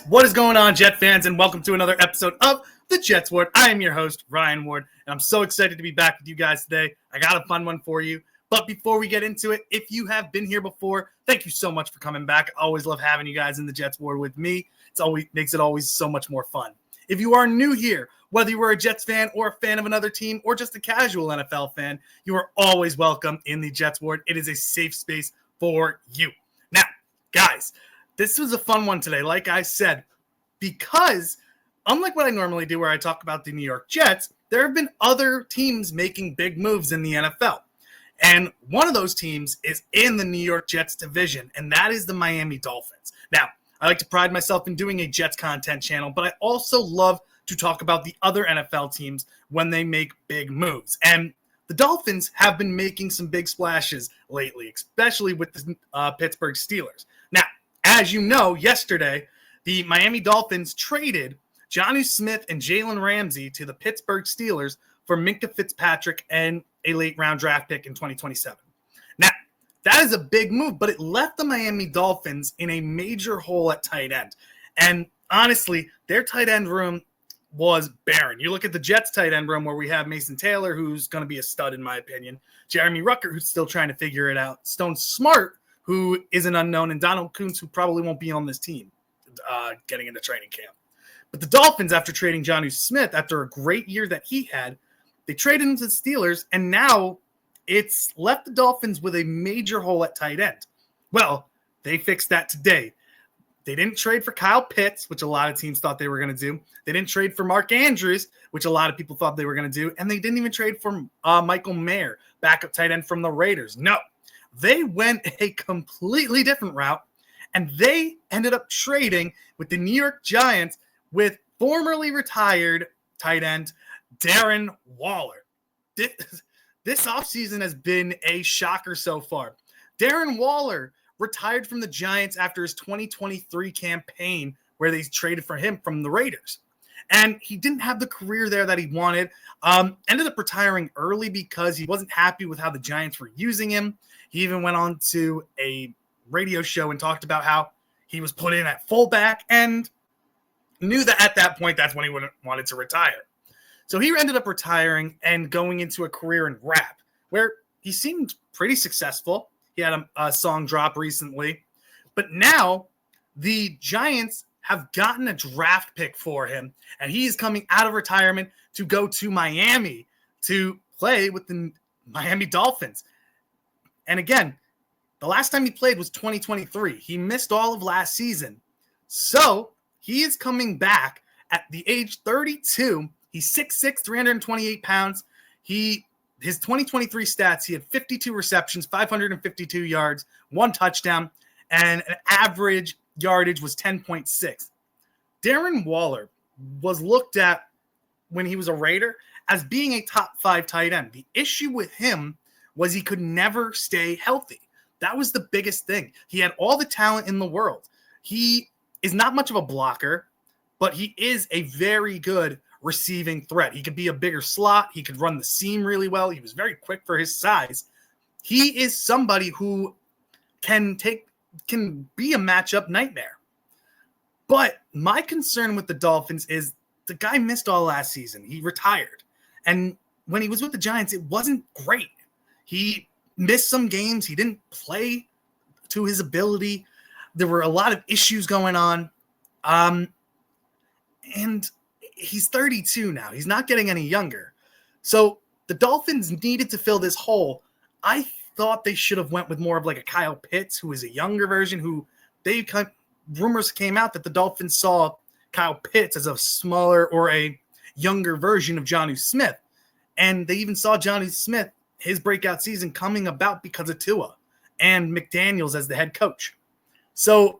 What is going on, Jet fans, and welcome to another episode of the Jets Ward. I am your host, Ryan Ward, and I'm so excited to be back with you guys today. I got a fun one for you. But before we get into it, if you have been here before, thank you so much for coming back. I always love having you guys in the Jets Ward with me. Makes it always so much more fun. If you are new here, whether you are a Jets fan or a fan of another team or just a casual NFL fan, you are always welcome in the Jets Ward. It is a safe space for you. Now, guys, this was a fun one today, like I said, because unlike what I normally do where I talk about the New York Jets, there have been other teams making big moves in the NFL. And one of those teams is in the New York Jets division, and that is the Miami Dolphins. Now, I like to pride myself in doing a Jets content channel, but I also love to talk about the other NFL teams when they make big moves. And the Dolphins have been making some big splashes lately, especially with the Pittsburgh Steelers. Now, as you know, yesterday, the Miami Dolphins traded Jonnu Smith and Jalen Ramsey to the Pittsburgh Steelers for Minkah Fitzpatrick and a late-round draft pick in 2027. Now, that is a big move, but it left the Miami Dolphins in a major hole at tight end. And honestly, their tight end room was barren. You look at the Jets tight end room where we have Mason Taylor, who's going to be a stud in my opinion, Jeremy Ruckert, who's still trying to figure it out, Stone Smart, who is an unknown, and Donald Kuntz, who probably won't be on this team getting into training camp. But the Dolphins, after trading Jonnu Smith, after a great year that he had, they traded him to the Steelers, and now it's left the Dolphins with a major hole at tight end. Well, they fixed that today. They didn't trade for Kyle Pitts, which a lot of teams thought they were going to do. They didn't trade for Mark Andrews, which a lot of people thought they were going to do. And they didn't even trade for Michael Mayer, backup tight end from the Raiders. No, they went a completely different route, and they ended up trading with the New York Giants with formerly retired tight end Darren Waller. This offseason has been a shocker so far. Darren Waller retired from the Giants after his 2023 campaign where they traded for him from the Raiders. And he didn't have the career there that he wanted. Ended up retiring early because he wasn't happy with how the Giants were using him. He even went on to a radio show and talked about how he was put in at fullback and knew that at that point that's when he wanted to retire. So he ended up retiring and going into a career in rap where he seemed pretty successful. He had a song drop recently. But now the Giants have gotten a draft pick for him, and he is coming out of retirement to go to Miami to play with the Miami Dolphins. And again, the last time he played was 2023. He missed all of last season. So he is coming back at the age 32. He's 6'6", 328 pounds. His 2023 stats, he had 52 receptions, 552 yards, 1 touchdown, and an average yardage was 10.6. Darren Waller was looked at when he was a Raider as being a top 5 tight end. The issue with him was he could never stay healthy. That was the biggest thing. He had all the talent in the world. He is not much of a blocker, but he is a very good receiving threat. He could be a bigger slot. He could run the seam really well. He was very quick for his size. He is somebody who can be a matchup nightmare. But my concern with the Dolphins is the guy missed all last season. He retired. And when he was with the Giants, it wasn't great. He missed some games. He didn't play to his ability. There were a lot of issues going on. And he's 32 now. He's not getting any younger. So the Dolphins needed to fill this hole. I thought they should have went with more of like a Kyle Pitts, who is a younger version, rumors came out that the Dolphins saw Kyle Pitts as a smaller or a younger version of Jonnu Smith. And they even saw Jonnu Smith, his breakout season, coming about because of Tua and McDaniels as the head coach. So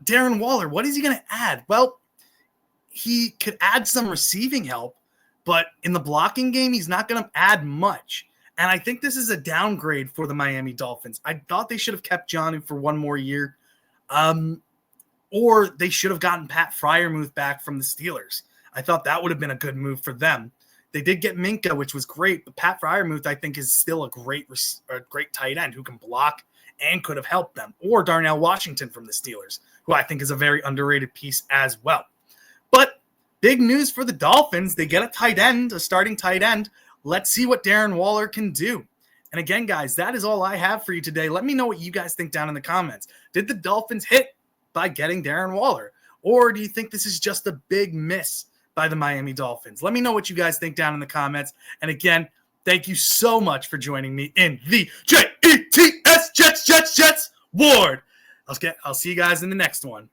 Darren Waller, what is he going to add? Well, he could add some receiving help, but in the blocking game, he's not going to add much. And I think this is a downgrade for the Miami Dolphins. I thought they should have kept Jonnu for one more year, or they should have gotten Pat Freiermuth back from the Steelers. I thought that would have been a good move for them. They did get Minkah, which was great, but Pat Freiermuth, I think, is still a great tight end who can block and could have helped them. Or Darnell Washington from the Steelers, who I think is a very underrated piece as well. But big news for the Dolphins. They get a starting tight end. Let's see what Darren Waller can do. And again, guys, that is all I have for you today. Let me know what you guys think down in the comments. Did the Dolphins hit by getting Darren Waller? Or do you think this is just a big miss by the Miami Dolphins? Let me know what you guys think down in the comments. And again, thank you so much for joining me in the Jets Ward. I'll see you guys in the next one.